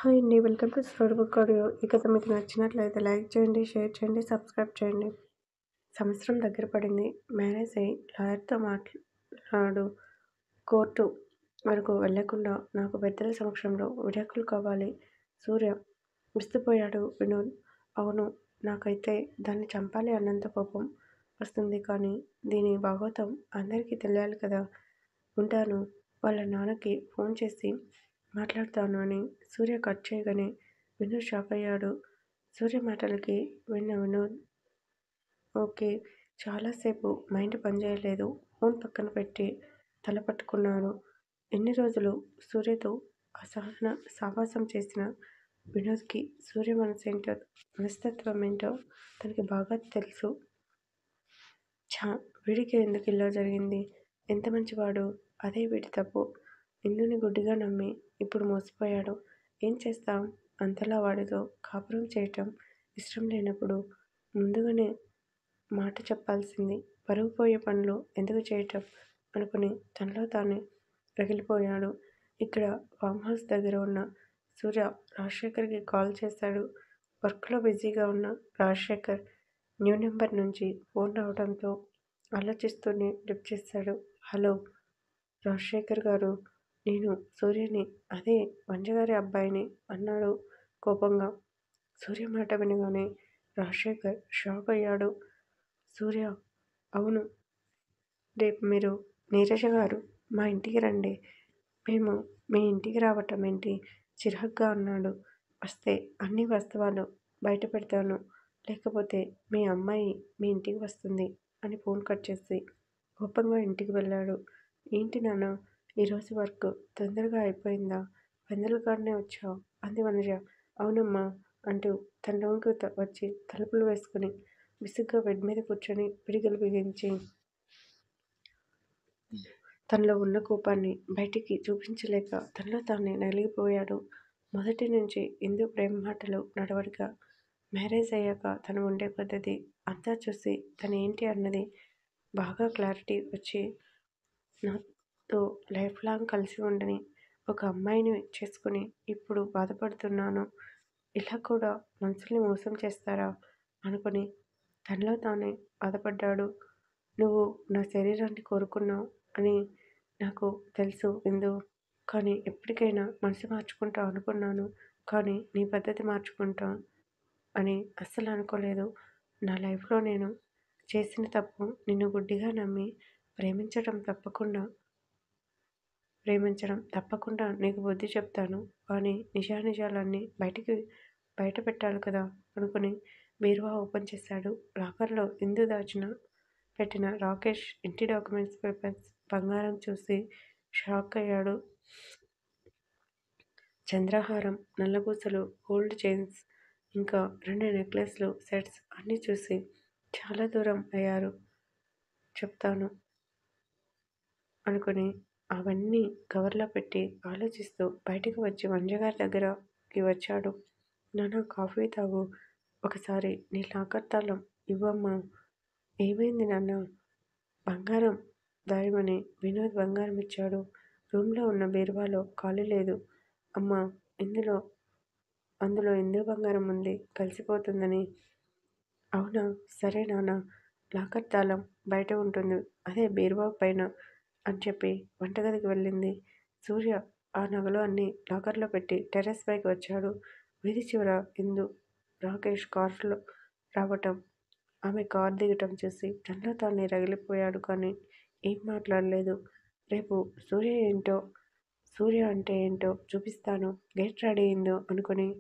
Hi అండి. Welcome to story book audio. ఈ కథ మీకు నచ్చినట్లయితే లైక్ చేయండి, షేర్ చేయండి, సబ్స్క్రైబ్ చేయండి. సంవత్సరం దగ్గర పడింది. మ్యారేజ్ అయ్యి లాయర్తో మాట్లాడు కోర్టు వరకు వెళ్లకుండా నాకు పెద్దల సమక్షంలో విడాకులు కావాలి. సూర్య విస్తుపోయాడు. వినోద్ అవును, నాకైతే దాన్ని చంపాలి అన్నంత కోపం వస్తుంది. కానీ దీని భాగోతం అందరికీ తెలియాలి కదా. ఉంటాను. వాళ్ళ నాన్నకి ఫోన్ చేసి మాట్లాడతాను అని సూర్య కట్ చేయగానే వినోద్ షాక్ అయ్యాడు. సూర్య మాటలకి విన్న వినోద్ ఓకే. చాలాసేపు మైండ్ పనిచేయలేదు. ఫోన్ పక్కన పెట్టి తల పట్టుకున్నాడు. ఎన్ని రోజులు సూర్యతో అసహన సావాసం చేసిన వినోద్కి సూర్య మనసేంటో మనస్తత్వం ఏంటో తనకి బాగా తెలుసు. వీడికి ఎందుకు ఇలా జరిగింది? ఎంత మంచివాడు. అదే వీడి తప్పు. ఇందుని గుడ్డిగా నమ్మి ఇప్పుడు మోసపోయాడు. ఏం చేస్తాం? అంతలా వాడితో కాపురం చేయటం ఇష్టం లేనప్పుడు ముందుగానే మాట చెప్పాల్సింది. పరువు పోయే పనులు ఎందుకు చేయటం అనుకుని తనలో తానే రగిలిపోయాడు. ఇక్కడ ఫామ్ హౌస్ దగ్గర ఉన్న సూర్య రాజశేఖర్కి కాల్ చేశాడు. వర్క్లో బిజీగా ఉన్న రాజశేఖర్ న్యూ నెంబర్ నుంచి ఫోన్ రావడంతో ఆలోచిస్తూనే లిఫ్ట్ చేశాడు. హలో రాజశేఖర్ గారు, నేను సూర్యని, అదే వంజగారి అబ్బాయిని అన్నాడు కోపంగా. సూర్య మాట వినగానే రాజశేఖర్ షాక్ అయ్యాడు. సూర్య అవును, రేపు మీరు నీరజ గారు మా ఇంటికి రండి. మేము మీ ఇంటికి రావటం ఏంటి? చిరాగ్గా అన్నాడు. వస్తే అన్ని వాస్తవాలు బయట పెడతాను, లేకపోతే మీ అమ్మాయి మీ ఇంటికి వస్తుంది అని ఫోన్ కట్ చేసి కోపంగా ఇంటికి వెళ్ళాడు. ఏంటి నాన్న, ఈరోజు వర్క్ తొందరగా అయిపోయిందా? వెన్నెలగాడనే వచ్చావు అంది వనజ. అవునమ్మా అంటూ తన రూమ్కి వచ్చి తలుపులు వేసుకుని విసుగ్గా బెడ్ మీద కూర్చొని పిడికిలు బిగించి తనలో ఉన్న కోపాన్ని బయటికి చూపించలేక తనలో తానే నలిగిపోయాడు. మొదటి నుంచి ఇందు ప్రేమ మాటలు, నడవడిక, మ్యారేజ్ అయ్యాక తను ఉండే పద్ధతి అంతా చూసి తను ఏంటి అన్నది బాగా క్లారిటీ వచ్చి నాతో లైఫ్ లాంగ్ కలిసి ఉండని ఒక అమ్మాయిని చేసుకుని ఇప్పుడు బాధపడుతున్నాను. ఇలా కూడా మనుషుల్ని మోసం చేస్తారా అనుకుని తనలో తానే బాధపడ్డాడు. నువ్వు నా శరీరాన్ని కోరుకున్నావు అని నాకు తెలుసు ఇందు. కానీ ఎప్పటికైనా మనసు మార్చుకుంటావు అనుకున్నాను. కానీ నీ పద్ధతి మార్చుకుంటా అని అస్సలు అనుకోలేదు. నా లైఫ్లో నేను చేసిన తప్పు నిన్ను గుడ్డిగా నమ్మి ప్రేమించడం తప్పకుండా నీకు బుద్ధి చెప్తాను. కానీ నిజానిజాలన్నీ బయట పెట్టాలి కదా అనుకుని బీరువా ఓపెన్ చేశాడు. లాకర్లో ఇందు పెట్టిన రాకేష్ ఇంటి డాక్యుమెంట్స్, పేపర్స్, బంగారం చూసి షాక్ అయ్యాడు. చంద్రహారం, నల్లపూసలు, గోల్డ్ చైన్స్, ఇంకా 2 నెక్లెస్లు సెట్స్ అన్నీ చూసి చాలా దూరం అయ్యారు. చెప్తాను అనుకుని అవన్నీ కవర్లో పెట్టి ఆలోచిస్తూ బయటికి వచ్చి వంజగారి దగ్గరకి వచ్చాడు. నాన్న కాఫీ తాగు, ఒకసారి నీ లాకర్ తాళం ఇవ్వమ్మా. ఏమైంది నాన్న? బంగారం దాయమని వినోద్ బంగారం ఇచ్చాడు. రూమ్లో ఉన్న బీరువాలో ఖాళీ లేదు అమ్మా. అందులో ఇందు బంగారం ఉంది, కలిసిపోతుందని. అవునా, సరే నాన్న, లాకర్ తాళం బయట ఉంటుంది, అదే బీరువా పైన అని చెప్పి వంటగదికి వెళ్ళింది. సూర్య ఆ నగలు అన్నీ లాకర్లో పెట్టి టెర్రస్ పైకి వచ్చాడు. వీధి చివర ఇందు, రాకేష్ కారులో రావటం, ఆమె కారు దిగటం చూసి తనలో తానే రగిలిపోయాడు. కానీ ఏం మాట్లాడలేదు. రేపు సూర్య అంటే ఏంటో చూపిస్తాను, గెట్ రెడీ ఇందు అనుకుని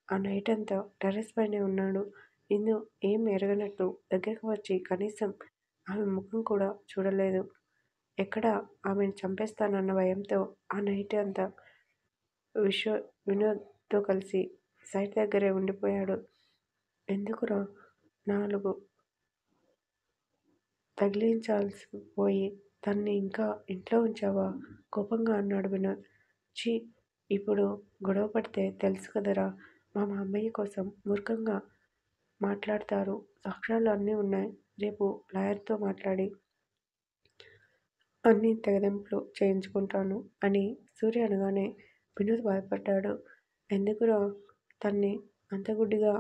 ఆ నైట్ అంతా టెర్రస్ పైనే ఉన్నాడు. ఇందు ఏం ఎరగనట్టు దగ్గరకు వచ్చి కనీసం ఆమె ముఖం కూడా చూడలేదు. ఎక్కడ ఆమెను చంపేస్తానన్న భయంతో ఆ నైట్ అంతా వినోద్తో కలిసి సైట్ దగ్గరే ఉండిపోయాడు. ఎందుకురా 4 తగిలించాల్సి పోయి తన్ని ఇంకా ఇంట్లో ఉంచావా? కోపంగా అన్నాడు వినోద్. ఛీ, ఇప్పుడు గొడవ పడితే తెలుసు కదరా, మా మామయ్య కోసం మూర్ఖంగా మాట్లాడతారు. సాక్ష్యాలు అన్నీ ఉన్నాయి. రేపు లాయర్తో మాట్లాడి అన్ని తెగదెంపులు చేయించుకుంటాను అని సూర్య అనగానే వినోద్ బాధపడ్డాడు. ఎందుకురా తన్ని అంత గుడ్డిగా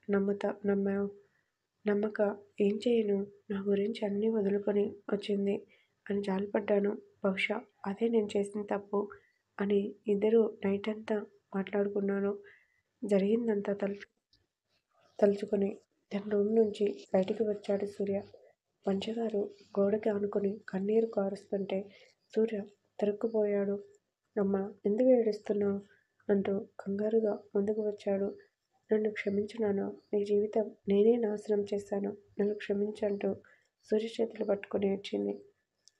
నమ్మావు? నమ్మక ఏం చేయను? నా గురించి అన్నీ వదులుకొని వచ్చింది అని జాలిపడ్డాను. బహుశా అదే నేను చేసిన తప్పు అని ఇద్దరూ నైట్ అంతా మాట్లాడుకున్నారు. జరిగిందంతా తలుచుకొని తన రూమ్ నుంచి బయటికి వచ్చాడు సూర్య. పంచగారు గోడకి ఆనుకుని కన్నీరు కారుస్తుంటే సూర్య తరుక్కుపోయాడు. అమ్మా, ఎందుకు ఏడుస్తున్నావు అంటూ కంగారుగా ముందుకు వచ్చాడు. నన్ను క్షమించు నాన్న, నీ జీవితం నేనే నాశనం చేశాను, నన్ను క్షమించంటూ సూర్య చేతులు పట్టుకొని ఏడ్చింది.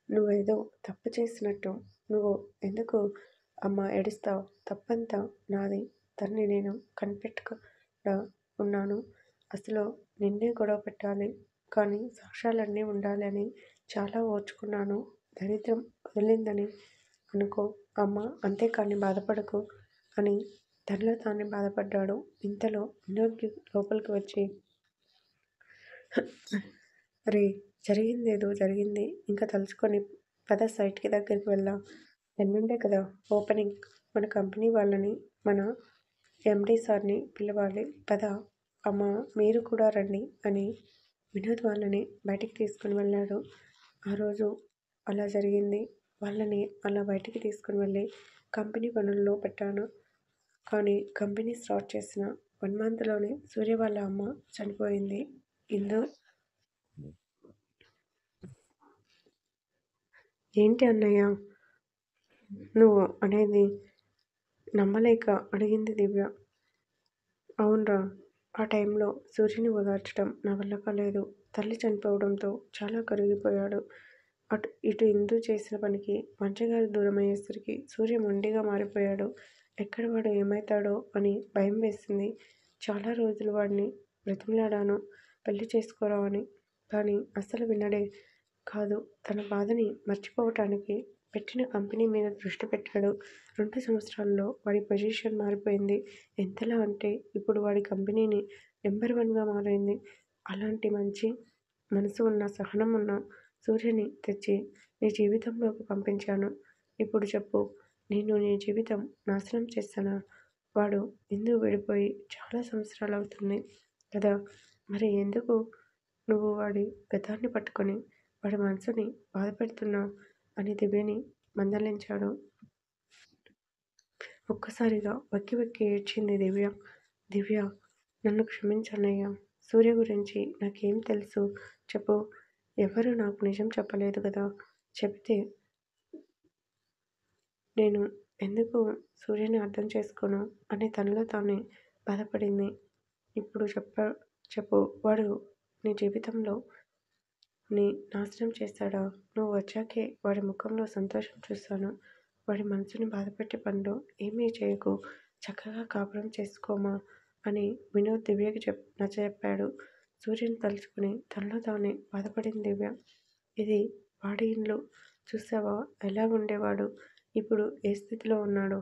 నువ్వేదో తప్పు చేసినట్టు నువ్వు ఎందుకు అమ్మ ఏడుస్తావు? తప్పంతా నాది. తన్ని నేను కనిపెట్టకుండా ఉన్నాను. అసలు నిన్నే గొడవ పెట్టాలి, కానీ సాక్ష్యాలన్నీ ఉండాలి అని చాలా ఓర్చుకున్నాను. దరిద్రం వదిలిందని అనుకో అమ్మ, అంతేకాని బాధపడకు అని తనలో తానే బాధపడ్డాడు. ఇంతలో వినోద్కి లోపలికి వచ్చి, రే, జరిగిందేదో జరిగింది, ఇంకా తలుచుకొని పద సైట్కి దగ్గరికి వెళ్దాం. ఎల్లుండే కదా ఓపెనింగ్. మన కంపెనీ వాళ్ళని, మన ఎండి సార్ని పిలవాలి. పద అమ్మ, మీరు కూడా రండి అని వినోద్ వాళ్ళని బయటికి తీసుకుని వెళ్ళాడు. ఆ రోజు అలా జరిగింది. వాళ్ళని అలా బయటికి తీసుకుని వెళ్ళి కంపెనీ పనుల్లో పెట్టాను. కానీ కంపెనీ స్టార్ట్ చేసిన 1 మంత్లోనే సూర్య వాళ్ళ అమ్మ చనిపోయింది. ఇందు ఏంటి అన్నయ్య నువ్వు అనేది నమ్మలేక అడిగింది దివ్య. అవునరా, ఆ టైంలో సూర్యుని ఓదార్చడం నా వల్ల కాలేదు. తల్లి చనిపోవడంతో చాలా కరిగిపోయాడు. ఇటు ఇందు చేసిన పనికి మంచగారు దూరమయ్యేసరికి సూర్య మొండిగా మారిపోయాడు. ఎక్కడ వాడు ఏమవుతాడో అని భయం వేసింది. చాలా రోజులు వాడిని బ్రతిమలాడాను పెళ్లి చేసుకోరా అని, కానీ అస్సలు వినడే కాదు. తన బాధని మర్చిపోవటానికి పెట్టిన కంపెనీ మీద దృష్టి పెట్టాడు. 2 సంవత్సరాల్లో వాడి పొజిషన్ మారిపోయింది. ఎంతలా అంటే ఇప్పుడు వాడి కంపెనీని నెంబర్ 1గా మారింది. అలాంటి మంచి మనసు ఉన్న, సహనం ఉన్న సూర్యని తెచ్చి నీ జీవితంలోకి పంపించాను. ఇప్పుడు చెప్పు, నేను నీ జీవితం నాశనం చేశానా? వాడు ఎందుకు విడిపోయి చాలా సంవత్సరాలు అవుతుంది కదా, మరి ఎందుకు నువ్వు వాడి గతాన్ని పట్టుకొని వాడి మనసుని బాధపెడుతున్నావు అని దివ్యని మందలించాడు. ఒక్కసారిగా వెక్కి వెక్కి ఏడ్చింది దివ్య. దివ్య, నన్ను క్షమించన్నయ్య. సూర్య గురించి నాకేం తెలుసు చెప్పు. ఎవరు నాకు నిజం చెప్పలేదు కదా. చెబితే నేను ఎందుకు సూర్యని అర్థం చేసుకోను అని తనలో తానే బాధపడింది. ఇప్పుడు చెప్పు, వాడు నీ జీవితంలో నీ నాశనం చేశాడా? నువ్వు వచ్చాకే వాడి ముఖంలో సంతోషం చూశాను. వాడి మనసుని బాధపెట్టే పనులు ఏమీ చేయకు, చక్కగా కాపురం చేసుకోమా అని వినోద్ దివ్యకి నచ్చజెప్పాడు. సూర్యుని తలుచుకుని తనలో తానే బాధపడింది దివ్య. ఇది వాడి ఇల్లు. చూసావా ఎలా ఉండేవాడు, ఇప్పుడు ఏ స్థితిలో ఉన్నాడో.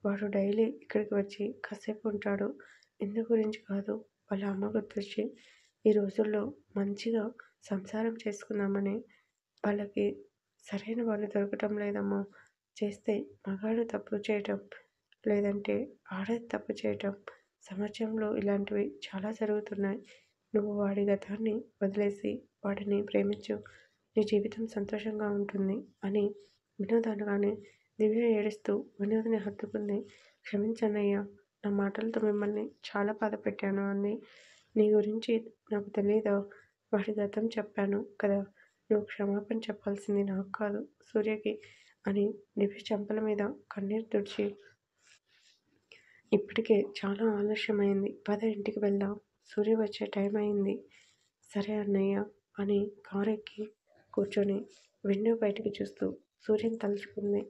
వాడు డైలీ ఇక్కడికి వచ్చి కాసేపు ఉంటాడు. ఇందు గురించి కాదు, వాళ్ళ అమ్మ గుర్తొచ్చి. ఈ రోజుల్లో మంచిగా సంసారం చేసుకుందామని వాళ్ళకి సరైన వాళ్ళు దొరకటం లేదమ్మా. చేస్తే మగాడు తప్పు చేయటం, లేదంటే ఆడది తప్పు చేయటం. సమాజంలో ఇలాంటివి చాలా జరుగుతున్నాయి. నువ్వు వాడి గతాన్ని వదిలేసి వాడిని ప్రేమించు, నీ జీవితం సంతోషంగా ఉంటుంది అని వినోద్ అనగానే దివ్య ఏడుస్తూ వినోద్ని హత్తుకుంది. క్షమించన్నయ్య, నా మాటలతో మిమ్మల్ని చాలా బాధ పెట్టాను అంది. నీ గురించి నాకు తెలీదా? వాడి గతం చెప్పాను కదా, నువ్వు క్షమాపణ చెప్పాల్సింది నాకు కాదు సూర్యకి అని దివ్య చెంపల మీద కన్నీరు తుడిచి, ఇప్పటికే చాలా ఆలస్యమైంది, పద ఇంటికి వెళ్దాం, సూర్య వచ్చే టైం అయింది. సరే అన్నయ్య అని కారెక్కి కూర్చొని విండో బయటికి చూస్తూ సూర్యుని తలుచుకుంది.